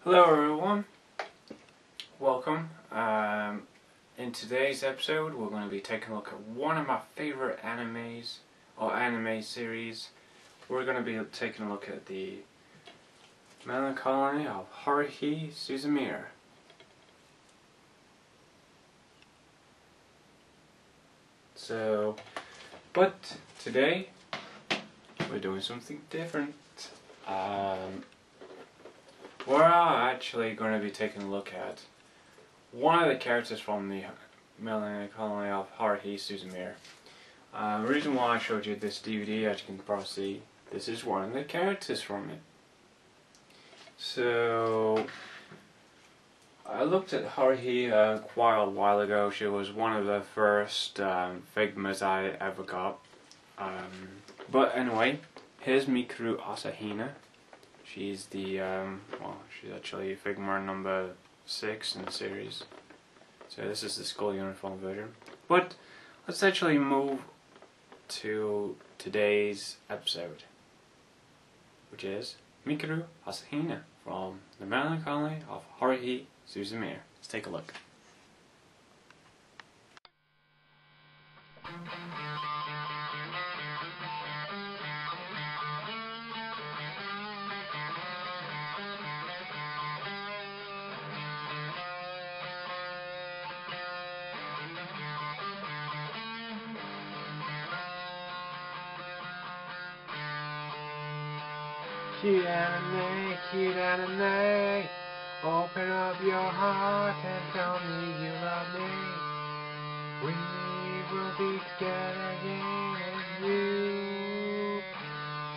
Hello everyone, welcome. In today's episode we're going to be taking a look at one of my favorite animes or anime series. We're going to be taking a look at the Melancholy of Haruhi Suzumiya. But today we're doing something different. We're actually going to be taking a look at one of the characters from the Melancholy of Haruhi Suzumiya. The reason why I showed you this DVD, as you can probably see, this is one of the characters from it. So I looked at Haruhi quite a while ago. She was one of the first Figmas I ever got. But anyway, here's Mikuru Asahina. She's the, she's actually Figma number 6 in the series. So this is the CuteanimefiguresShow version. But let's actually move to today's episode, which is Mikuru Asahina from the Melancholy of Haruhi Suzumiya. Let's take a look. Cute anime, cute anime, open up your heart and tell me you love me. We will be together again and you.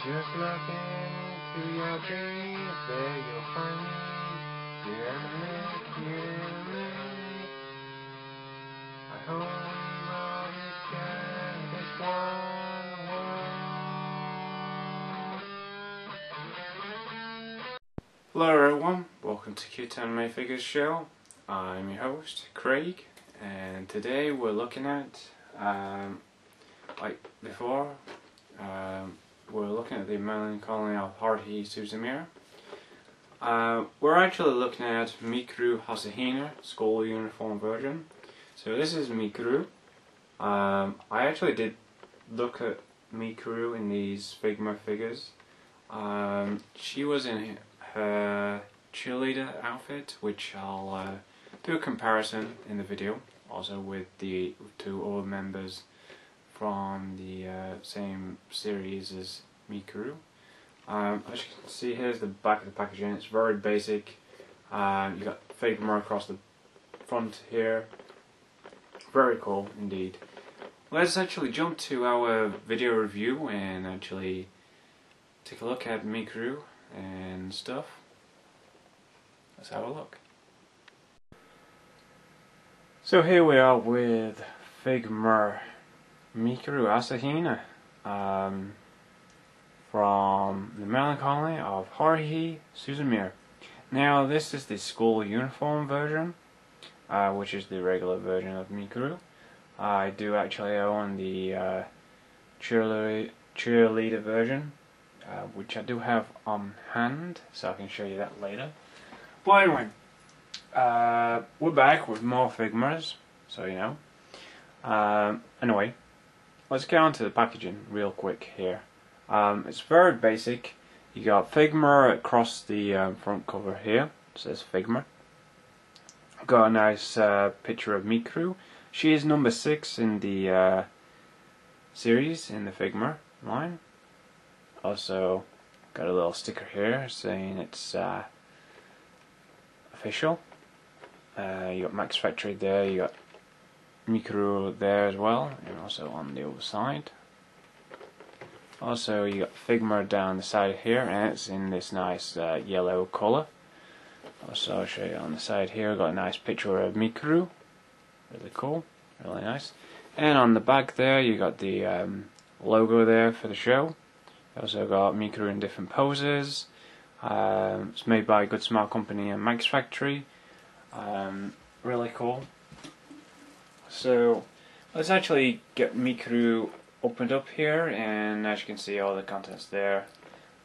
Just look into your dreams, there you'll find me. Cute anime, cute anime. I hope we will be together in this one world. Hello everyone, welcome to CuteanimefiguresShow. I'm your host, Craig, and today we're looking at, like before, we're looking at the Melancholy of Haruhi Suzumiya. We're actually looking at Mikuru Asahina SchoolUniform version. So this is Mikuru. I actually did look at Mikuru in these Figma figures. She was in her cheerleader outfit, which I'll do a comparison in the video, also with the two other members from the same series as Mikuru. As you can see, here's the back of the packaging. It's very basic. You got Figma across the front here. Very cool indeed. Let's actually jump to our video review and actually take a look at Mikuru and stuff. Let's have a look. So here we are with Figma Mikuru Asahina from the Melancholy of Haruhi Suzumiya. Now this is the CuteanimefiguresShow version, which is the regular version of Mikuru. I do actually own the cheerleader version, which I do have on hand, so I can show you that later. But anyway, we're back with more Figmas, so you know. Anyway, let's get on to the packaging real quick here. It's very basic. You got Figma across the front cover here. It says Figma. Got a nice picture of Mikuru. She is number 6 in the series in the Figma line. Also got a little sticker here saying it's official. You got MaxFactory there, you got Mikuru there as well, and also on the other side. Also you got Figma down the side here, and it's in this nice yellow colour. Also I'll show you on the side here, got a nice picture of Mikuru. Really cool, really nice. And on the back there you got the logo there for the show. You also got Mikuru in different poses. It's made by Goodsmilecompany and MaxFactory. Really cool. So let's actually get Mikuru opened up here, and as you can see all the contents there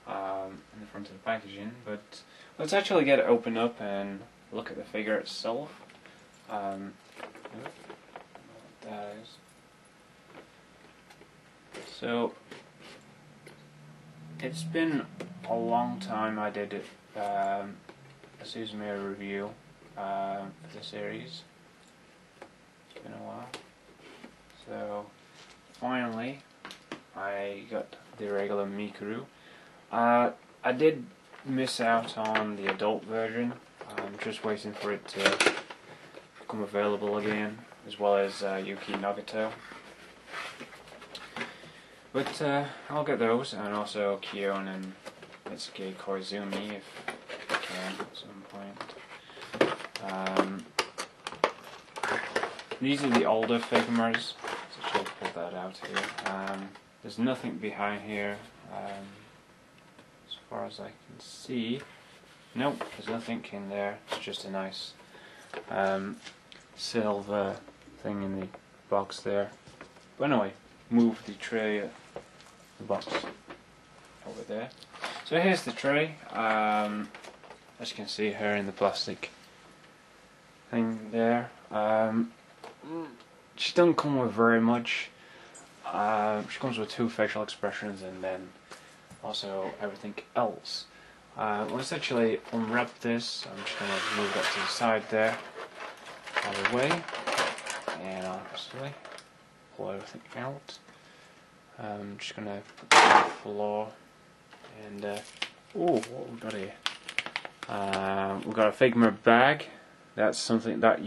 in the front of the packaging. But let's actually get it open up and look at the figure itself. What that is. So it's been a long time I did it, a Suzume review for the series. It's been a while. So finally I got the regular Mikuru. I did miss out on the adult version. I'm just waiting for it to become available again, as well as Yuki Nagato. But I'll get those, and also Kion and Mitsuki Koizumi if I can at some point. These are the older Figmas, so I'll put that out here. There's nothing behind here, as far as I can see. Nope, there's nothing in there. It's just a nice silver thing in the box there. But anyway, move the tray, the box over there. So here's the tray. As you can see here in the plastic thing there. She doesn't come with very much. She comes with 2 facial expressions and then also everything else. Let's actually unwrap this. I'm just going to move that to the side there, out of the way, and obviously pull everything out. I'm just going to put it on the floor, and what we got here? We've got a Figma bag. That's something that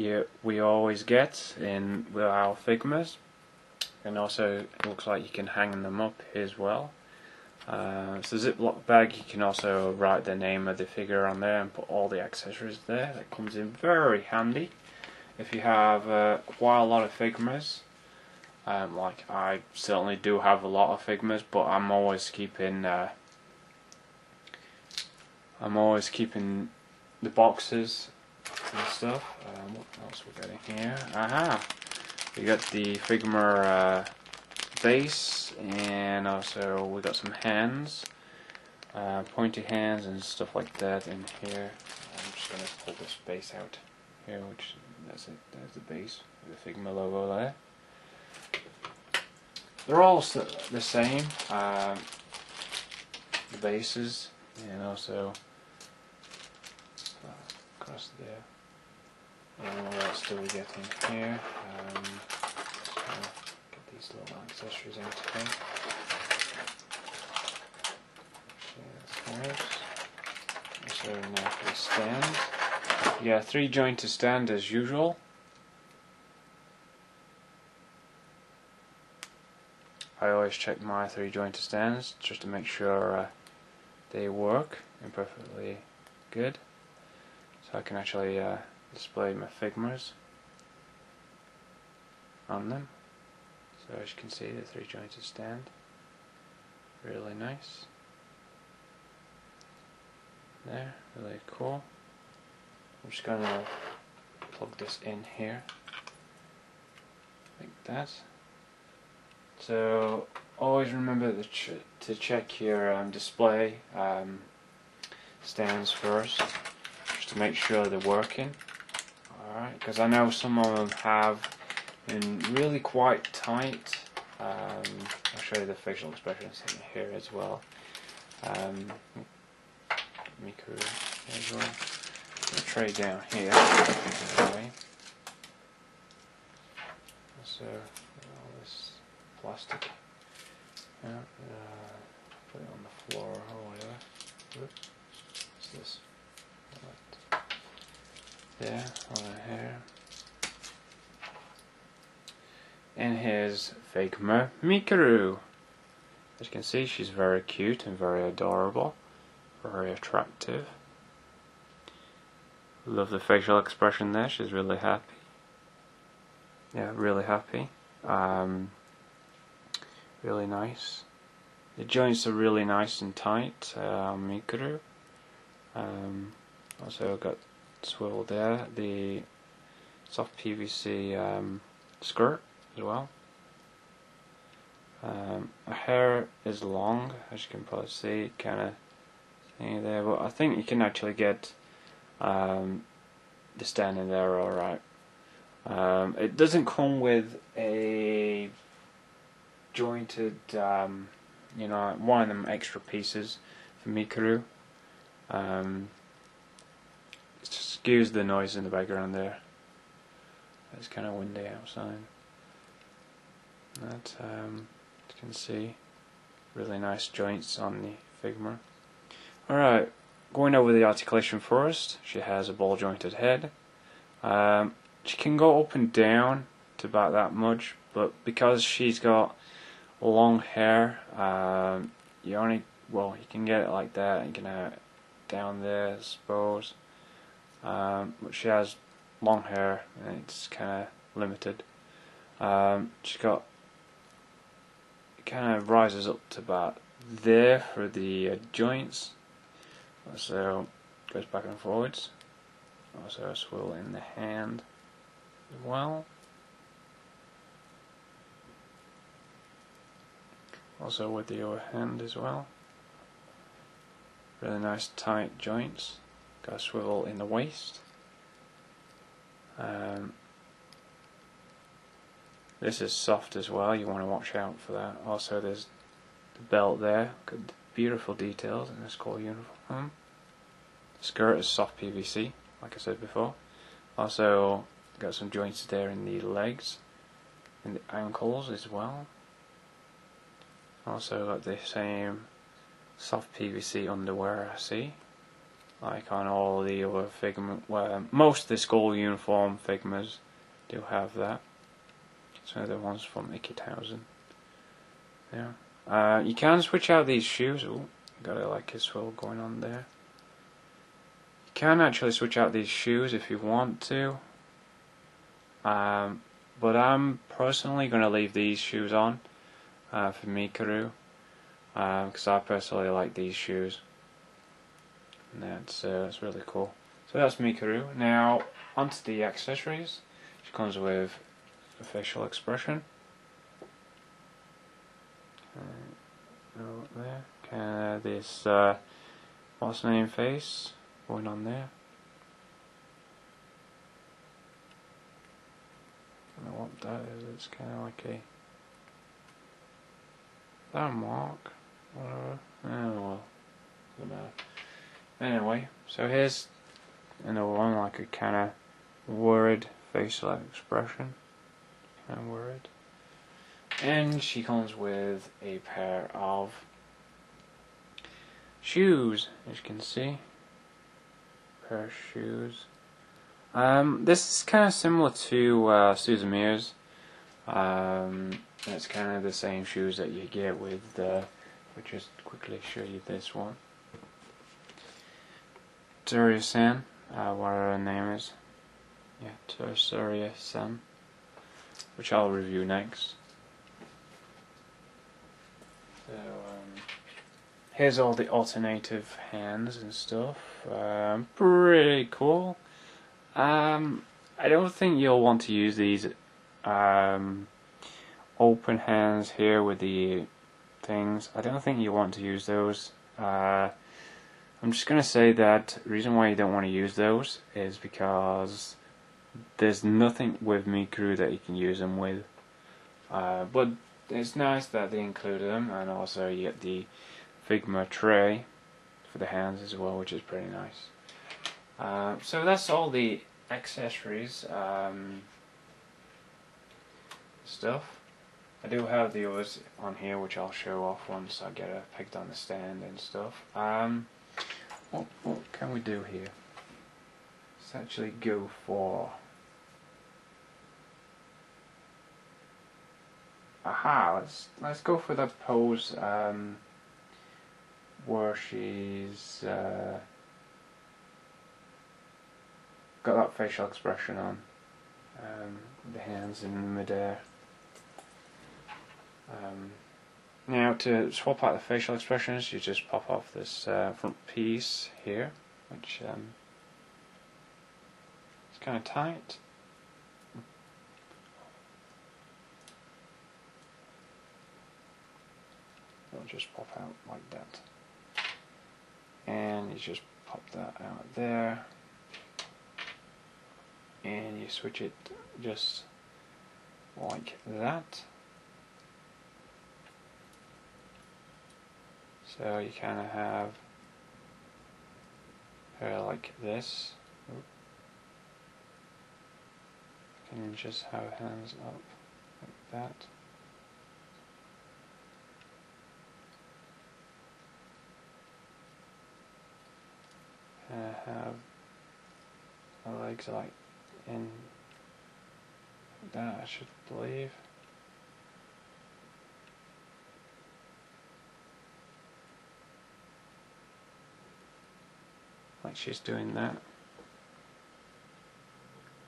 we always get in with our Figmas, and also it looks like you can hang them up as well. It's a Ziploc bag. You can also write the name of the figure on there and put all the accessories there. That comes in very handy if you have quite a lot of Figmas. Like I certainly do have a lot of Figmas, but I'm always keeping the boxes and stuff. What else we got in here? Aha! We got the Figma base, and also we got some hands, pointy hands and stuff like that in here. I'm just going to pull this base out here, which that's it. There's the base with the Figma logo there. They're all the same, the bases, and also across there. And what else do we get in here? Get these little accessories out here. So now for the stand. Yeah, 3-jointed stand as usual. I always check my 3-jointed stands just to make sure they work and perfectly good, so I can actually display my Figmas on them. So as you can see, the 3-jointed stand, really nice. There, really cool. I'm just going to plug this in here, like that. So always remember to check your display stands first, just to make sure they're working. Alright, because I know some of them have been really quite tight. I'll show you the facial expressions in here as well. Mikuru as well. The tray down here. Okay. So all this plastic. Put it on the floor or whatever. What's this? There, over here. And here's Figma Mikuru. As you can see, she's very cute and very adorable, very attractive. Love the facial expression there. She's really happy. Yeah, really happy. Really nice. The joints are really nice and tight on Mikuru. Also got swivel there. The soft PVC skirt as well. Her hair is long, as you can probably see. It kind of thing there, but I think you can actually get the standing there alright. It doesn't come with a jointed, you know, one of them extra pieces for Mikuru. Excuse the noise in the background there. It's kind of windy outside. That you can see really nice joints on the Figma. Alright, going over the articulation first. She has a ball jointed head. She can go up and down to about that much, but because she's got long hair, you can get it like that. You can have it down there, I suppose. But she has long hair, and it's kind of limited. She's got, it kind of rises up to about there for the joints. So goes back and forwards. Also a swivel in the hand as well. Also with the other hand as well. Really nice tight joints. Got a swivel in the waist. This is soft as well, you want to watch out for that. Also there's the belt there, good beautiful details in the SchoolUniform. The skirt is soft PVC, like I said before. Also got some joints there in the legs, in the ankles as well. Also got the same soft PVC underwear I see, like on all the other Figma, well, most of the SchoolUniform Figmas do have that. So the ones from 8000. Yeah. You can switch out these shoes. Ooh, got a like a swivel going on there. You can actually switch out these shoes if you want to. But I'm personally going to leave these shoes on for Mikuru, because I personally like these shoes. And that's really cool. So that's Mikuru. Now onto the accessories. She comes with a facial expression. There. This what's the name face going on there. I don't know what that is. It's kind of like a that mark. Whatever. Oh well. Doesn't matter. Anyway, so here's another one, like a kind of worried facial expression. Kind of worried. And she comes with a pair of shoes, as you can see. Pair of shoes. This is kind of similar to Susan Mears. It's kind of the same shoes that you get with. I'll just quickly show you this one. Tersaria-san, whatever her name is. Yeah, Tersaria-san, which I'll review next. So here's all the alternative hands and stuff. Pretty cool. I don't think you'll want to use these open hands here with the things. I don't think you want to use those. I'm just going to say that the reason why you don't want to use those is because there's nothing with Mikuru that you can use them with. But it's nice that they included them, and also you get the Figma tray for the hands as well, which is pretty nice. So that's all the accessories stuff. I do have the others on here, which I'll show off once I get it picked on the stand and stuff. What can we do here? Let's actually go for... Aha! Let's go for that pose where she's got that facial expression on, the hands in midair. Now to swap out the facial expressions, you just pop off this front piece here, which is kind of tight. It'll just pop out like that. and you just pop that out there, and you switch it just like that. So you kind of have her like this. And just have hands up like that. And I have my legs like in that, I should believe. Like she's doing that.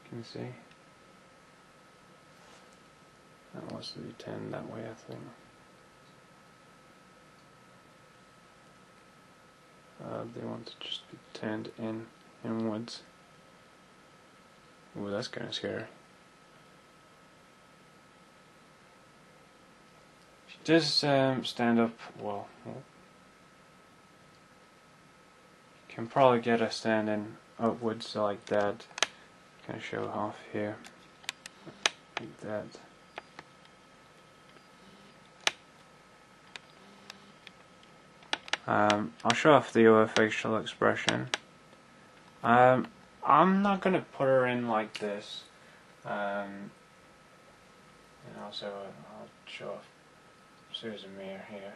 You can see. That wants to be turned that way, I think. They want to just be turned inwards. Ooh, that's kind of scary. She does stand up well. You can probably get her standing upwards like that. Kind of show off here, like that. I'll show off the other facial expression. I'm not going to put her in like this. And also I'll show off Susan Mir here.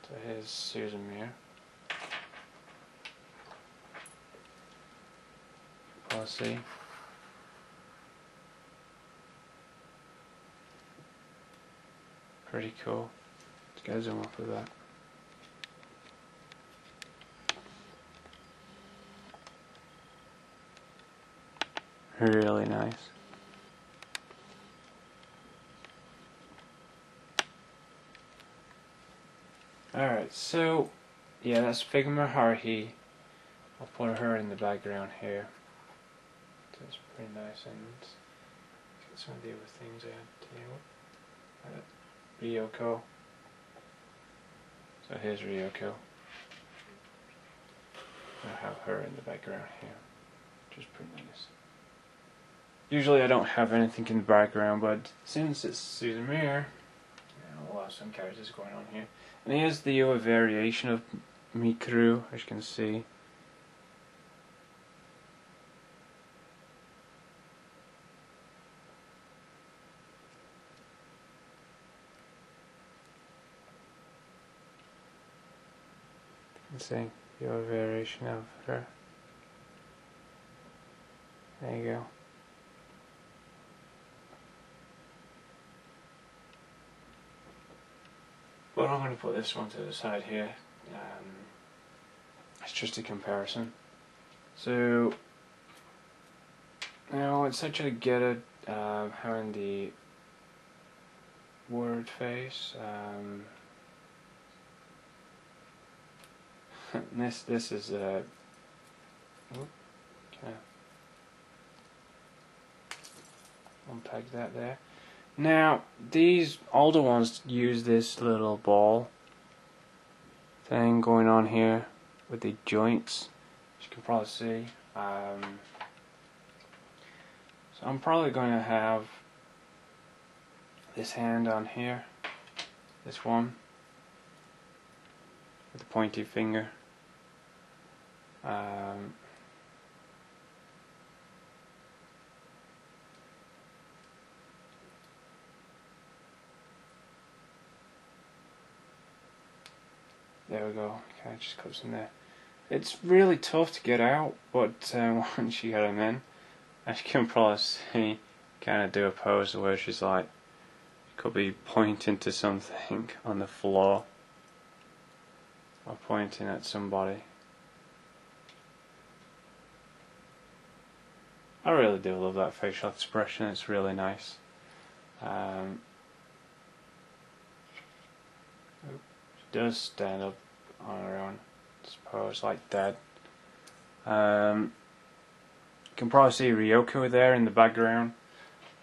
So here's Susan Mir. I'll see. Pretty cool. Let's go zoom off of that. Really nice. Alright, so yeah, that's Figma Mikuru. I'll put her in the background here. So it's pretty nice, and get some of the other things I had to deal with. Ryoko. So here's Ryoko. I have her in the background here, which is pretty nice. Usually I don't have anything in the background, but since it's Susan Mir, we'll have some characters going on here. And here's the other variation of Mikuru, as you can see. You can see the other variation of her. There you go. But I'm going to put this one to the side here. It's just a comparison. So now it's actually good at having the word face. This is okay. Unpack that there. Now, these older ones use this little ball thing going on here with the joints, as you can probably see. So I'm probably going to have this hand on here, this one, with the pointy finger. There we go. Okay, it just clips in there. It's really tough to get out, but once you get them in, as you can probably see, kind of do a pose where she's like, could be pointing to something on the floor, or pointing at somebody. I really do love that facial expression. It's really nice. She does stand up on her own, I suppose, like that. You can probably see Ryoko there in the background.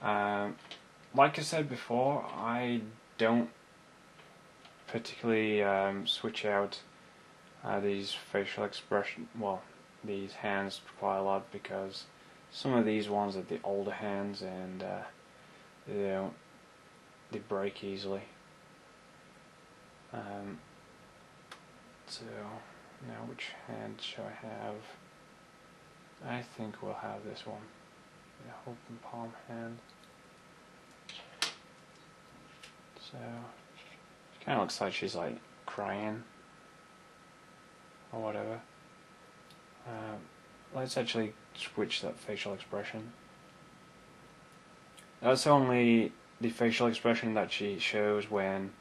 Like I said before, I don't particularly switch out these facial expression, well, these hands quite a lot, because some of these ones are the older hands and they break easily. So now which hand shall I have? I think we'll have this one, the open palm hand. So it kind of looks like she's like crying or whatever. Let's actually switch that facial expression. That's only the facial expression that she shows when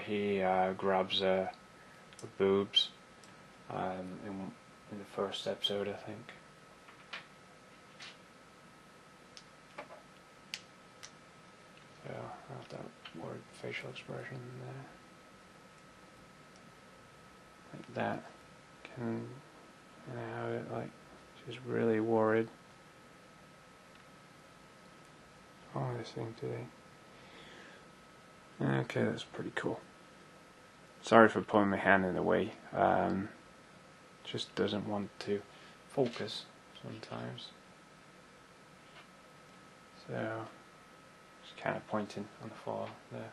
he grabs her boobs in the first episode, I think. So I'll have that word facial expression there. Like that. And have it like she's really worried. Oh, this thing today. Okay, that's pretty cool. Sorry for putting my hand in the way. Just doesn't want to focus sometimes. So just kind of pointing on the floor there.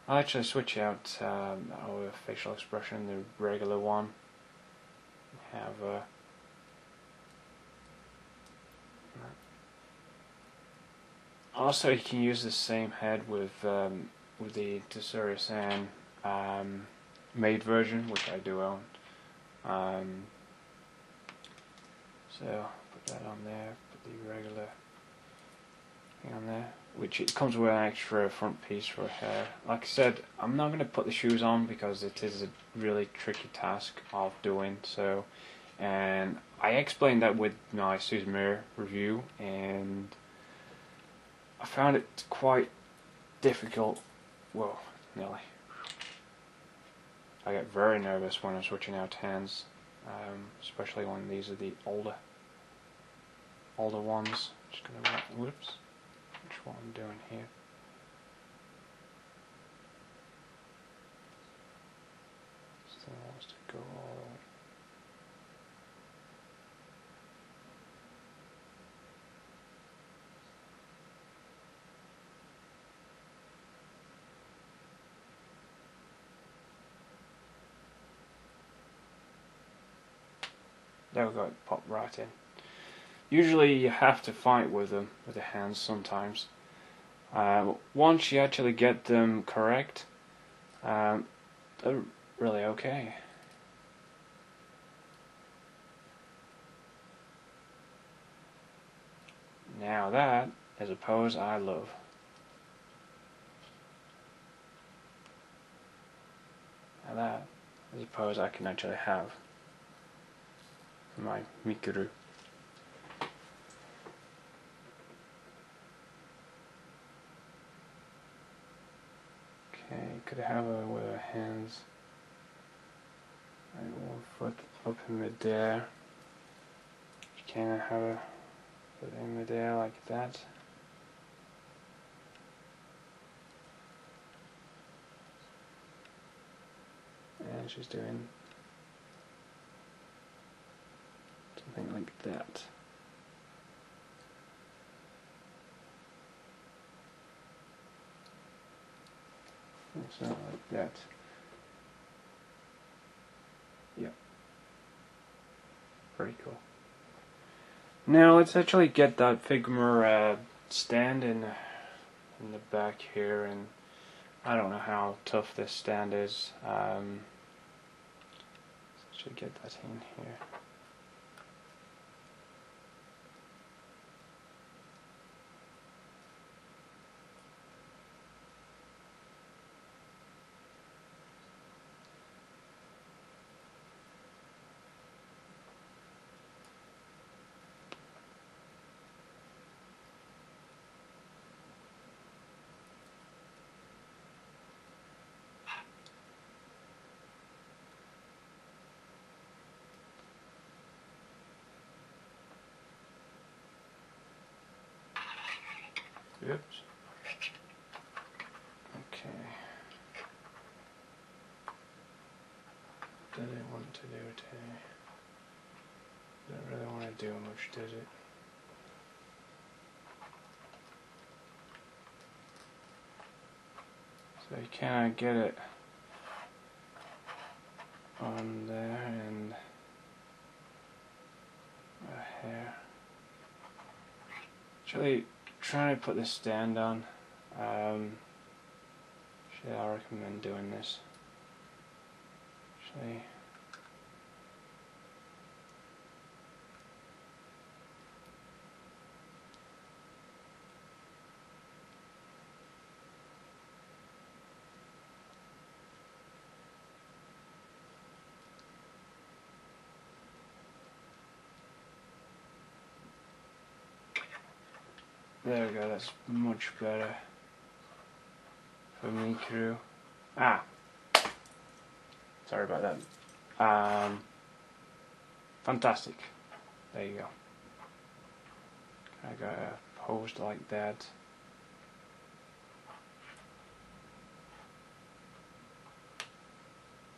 I'll actually switch out our facial expression, the regular one. Have also, you can use the same head with the Tsuri-san made version, which I do own. So put that on there. Put the regular thing on there, which it comes with an extra front piece for hair. Like I said, I'm not going to put the shoes on because it is a really tricky task of doing so, and I explained that with my Susan Mirror review, and I found it quite difficult. Well, nearly. I get very nervous when I'm switching out hands, especially when these are the older ones. Just gonna whoops. What I'm doing here. Still wants to go all the way. There we go, it popped right in. Usually you have to fight with them, with the hands sometimes. Once you actually get them correct, they're really okay. Now that is a pose I love. Now that is a pose I can actually have for my Mikuru. Okay, could have her with her hands and one foot up in midair. You can have her put in midair like that. And she's doing something like that. It's not like that. Yep. Pretty cool. Now let's actually get that Figma stand in the back here, and I don't know how tough this stand is. Let's actually get that in here. Oops. Okay. much, does it? So you kind of get it on there and here. Actually, trying to put this stand on. Actually, I recommend doing this. Actually, there we go, that's much better for Mikuru. Sorry about that. Fantastic. There you go. I got a post like that.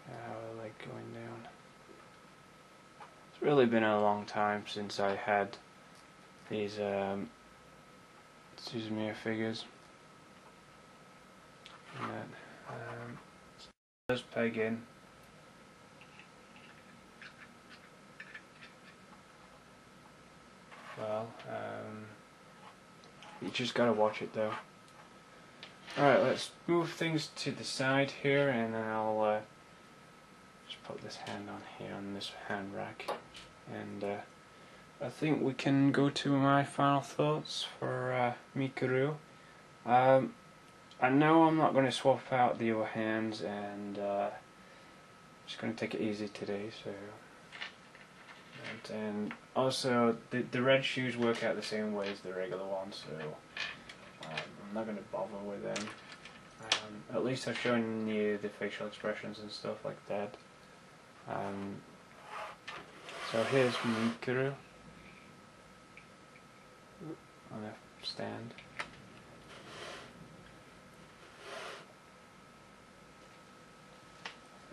I like going down. It's really been a long time since I had these figures. And then, just peg in. Well, you just gotta watch it though. Alright, let's move things to the side here, and then I'll just put this hand on here on this hand rack, and I think we can go to my final thoughts for Mikuru. I know I'm not going to swap out the other hands, and just going to take it easy today. So, and also the red shoes work out the same way as the regular ones, so I'm not going to bother with them. At least I've shown you the facial expressions and stuff like that. So here's Mikuru on a stand.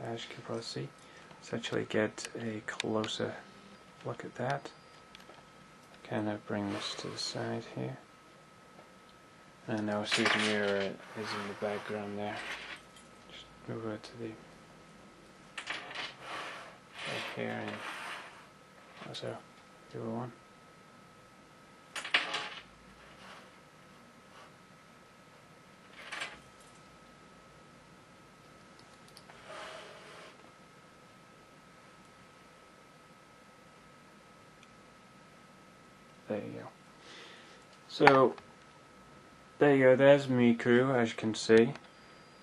As you can probably see, let's actually get a closer look at that. Kind of bring this to the side here, and now see the mirror is in the background there. Just move it to the right here, and also the other one. There you go. So, there you go, there's Mikuru, as you can see.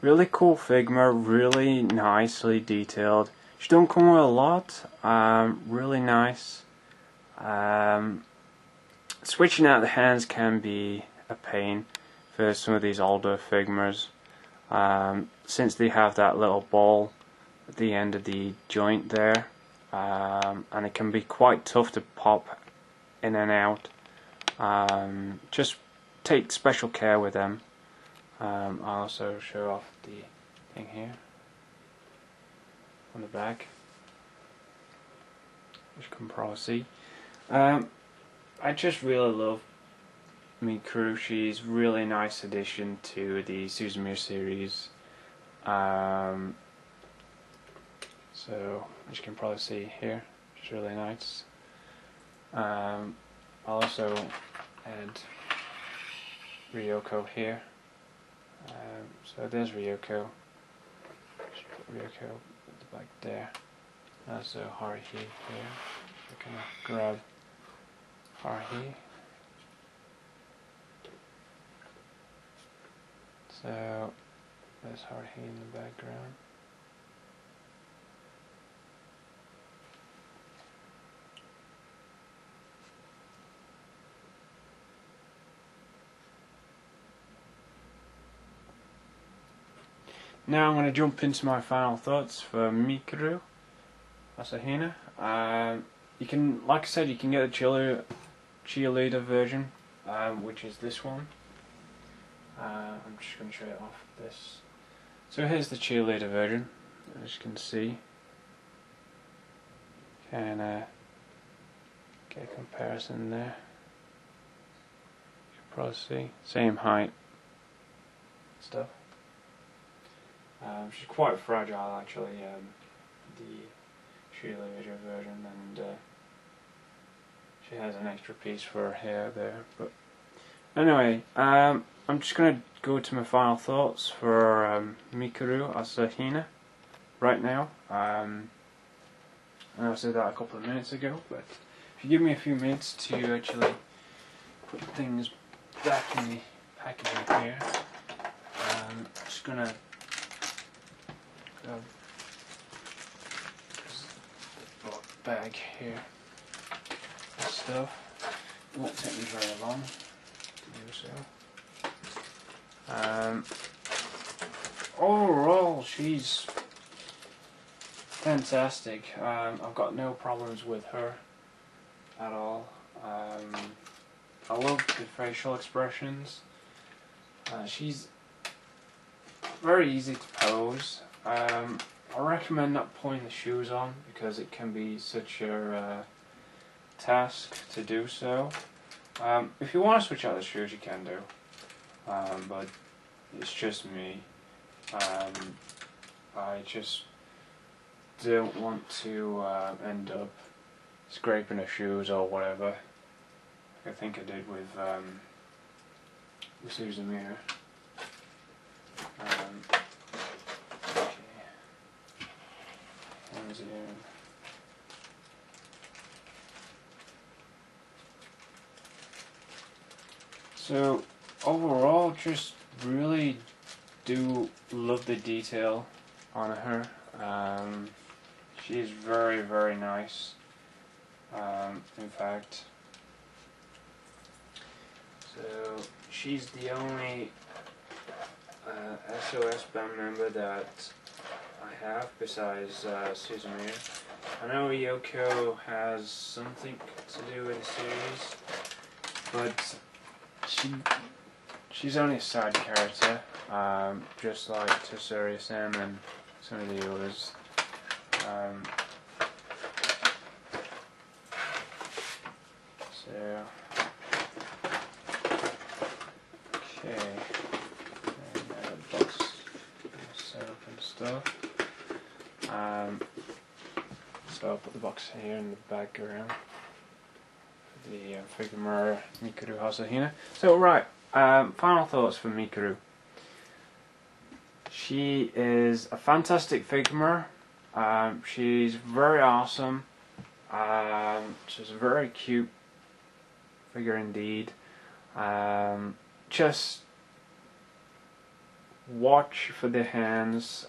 Really cool Figma, really nicely detailed. She don't come with a lot, really nice. Switching out the hands can be a pain for some of these older Figmas, since they have that little ball at the end of the joint there, and it can be quite tough to pop in and out. Just take special care with them. I'll also show off the thing here on the back, which you can probably see. I just really love Mikuru. She's really nice addition to the Suzumiya series. So as you can probably see here, she's really nice. I'll also add Ryoko here. So there's Ryoko. Just put Ryoko at the back there. Also Haruhi here. So kind of grab Haruhi. So there's Haruhi in the background. Now I'm going to jump into my final thoughts for Mikuru Asahina. You can, like I said, you can get a cheerleader version, which is this one. I'm just going to show it off this. So here's the cheerleader version, as you can see. And Get a comparison there. You can probably see same height stuff. She's quite fragile actually, the ChuteanimefiguresShow version, and she has an extra piece for her hair there. But anyway, I'm just gonna go to my final thoughts for Mikuru Asahina right now. I know I said that a couple of minutes ago, but if you give me a few minutes to actually put things back in the packaging here, I'm just gonna grab this bag here. This stuff. It won't take me very long to do so. Overall, she's fantastic. I've got no problems with her at all. I love the facial expressions. She's very easy to pose. I recommend not putting the shoes on because it can be such a task to do so. If you want to switch out the shoes, you can do, but it's just me. I just don't want to end up scraping the shoes or whatever. I think I did with Susan Mir. Okay. One's here. So overall, just really do love the detail on her. She is very, very nice. In fact, so she's the only SOS band member that I have besides Susan Mir. I know Yoko has something to do with the series, but she's only a side character, just like Tsuri-san and some of the others. So, okay, and box set up and stuff. So I'll put the box here in the background for the Figma Mikuru Asahina. So right, final thoughts for Mikuru. She is a fantastic Figma. She's very awesome. She's a very cute figure indeed. Just watch for the hands,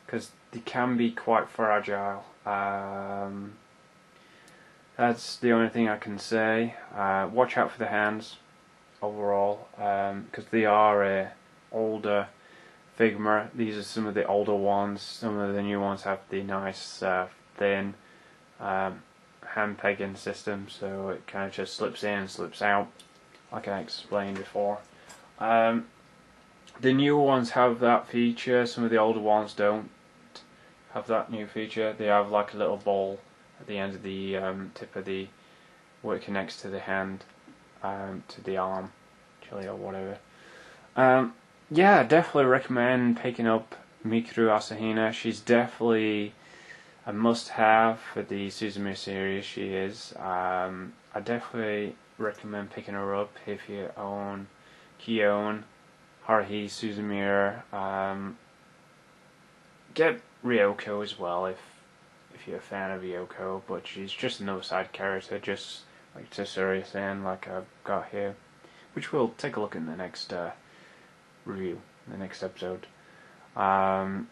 because they can be quite fragile. That's the only thing I can say. Watch out for the hands overall, because they are a older Figma. These are some of the older ones. Some of the new ones have the nice thin hand pegging system, so it kind of just slips in and slips out, like I explained before. The new ones have that feature. Some of the older ones don't have that new feature. They have like a little ball at the end of the tip of the, where it connects to the hand, to the arm, actually, or whatever. Yeah, definitely recommend picking up Mikuru Asahina. She's definitely a must-have for the Susan Mir series. She is. I definitely recommend picking her up if you own Kion, Haruhi, Susan Mir. Get Ryoko as well if you're a fan of Ryoko, but she's just another side character, just like Tsuri-san, like I've got here, which we'll take a look in the next review, in the next episode. I'm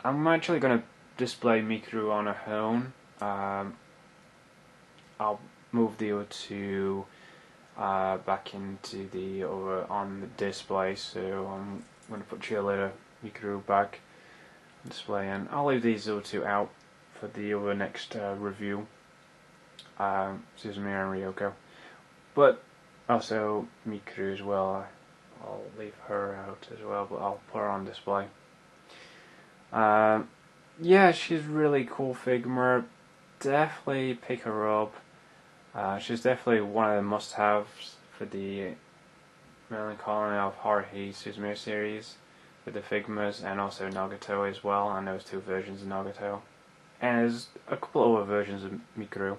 actually going to display Mikuru on her own. I'll move the other two back into the over on the display, so I'm going to put Cheerleader Mikuru back on display, and I'll leave these other two out for the other next review, Susan Mir and Ryoko, but also Mikuru as well. I'll leave her out as well, but I'll put her on display. Yeah, she's really cool Figma. definitely pick her up. She's definitely one of the must-haves for the Melancholy of Haruhi Suzumiya series with the Figmas, and also Nagato as well, and those two versions of Nagato. And there's a couple other versions of Mikuru.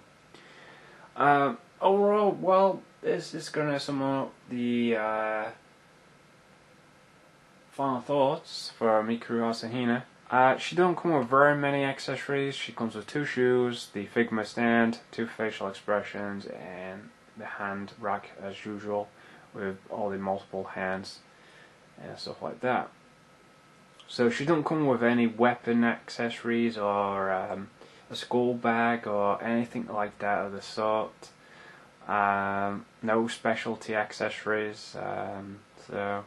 Overall, well, this is going to sum up the final thoughts for Mikuru Asahina. She don't come with very many accessories. She comes with 2 shoes, the Figma stand, 2 facial expressions, and the hand rack as usual, with all the multiple hands and stuff like that. So she don't come with any weapon accessories or a school bag or anything like that of the sort. No specialty accessories. So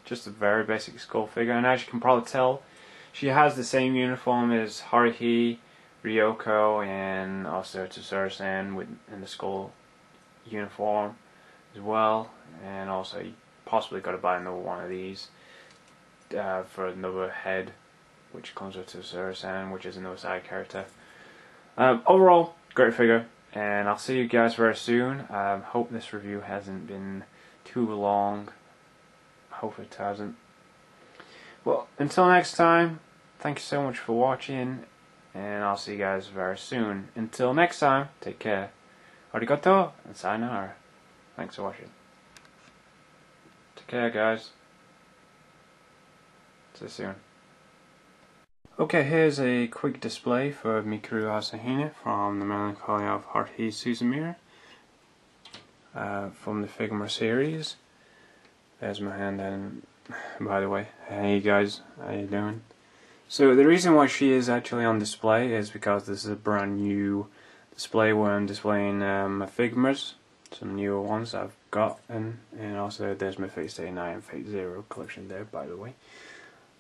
just a very basic school figure, and as you can probably tell, she has the same uniform as Haruhi, Ryoko, and also Tsuru-san in the school uniform as well. And also you possibly got to buy another one of these for another head, which comes with Tsuru-san, which is another side character. Overall, great figure, and I'll see you guys very soon. Hope this review hasn't been too long. Hope it hasn't. Well, until next time, thank you so much for watching, and I'll see you guys very soon. Until next time, take care. Arigato and sayonara. Thanks for watching. Take care, guys. See you soon. Okay, here's a quick display for Mikuru Asahina from the Melancholy of Haruhi Suzumiya from the Figma series. There's my hand, and by the way, hey guys, how you doing? So the reason why she is actually on display is because this is a brand new display where I'm displaying my Figmas, some newer ones I've got, and also there's my Phase 89 and Phase 0 collection there, by the way.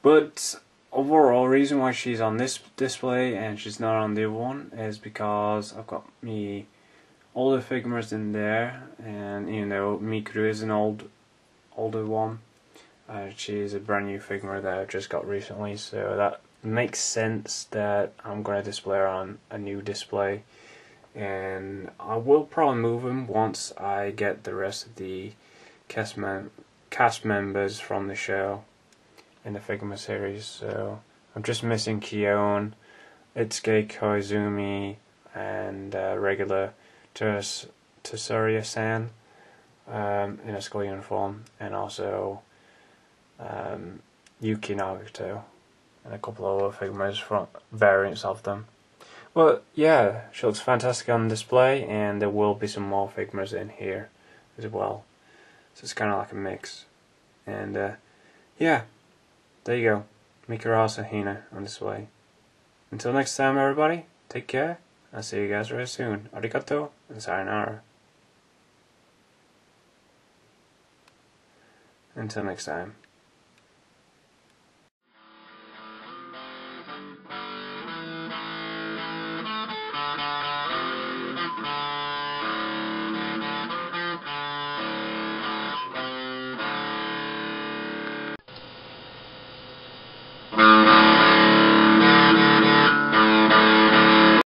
But overall reason why she's on this display and she's not on the other one is because I've got me older Figmas in there, and you know, Mikuru is an older one. She's a brand new Figma that I've just got recently, so that makes sense that I'm going to display her on a new display. And I will probably move them once I get the rest of the cast members from the show in the Figma series. So I'm just missing Kion, Itsuke Koizumi, and regular Tsuru-san in a school uniform, and also Yuki Nagato, and a couple of other Figmas from variants of them. Well, yeah, she looks fantastic on display, and there will be some more Figmas in here as well. So it's kind of like a mix. And yeah, there you go, Mikuru Asahina on display. Until next time, everybody, take care. I'll see you guys very soon. Arigato and sayonara. Until next time.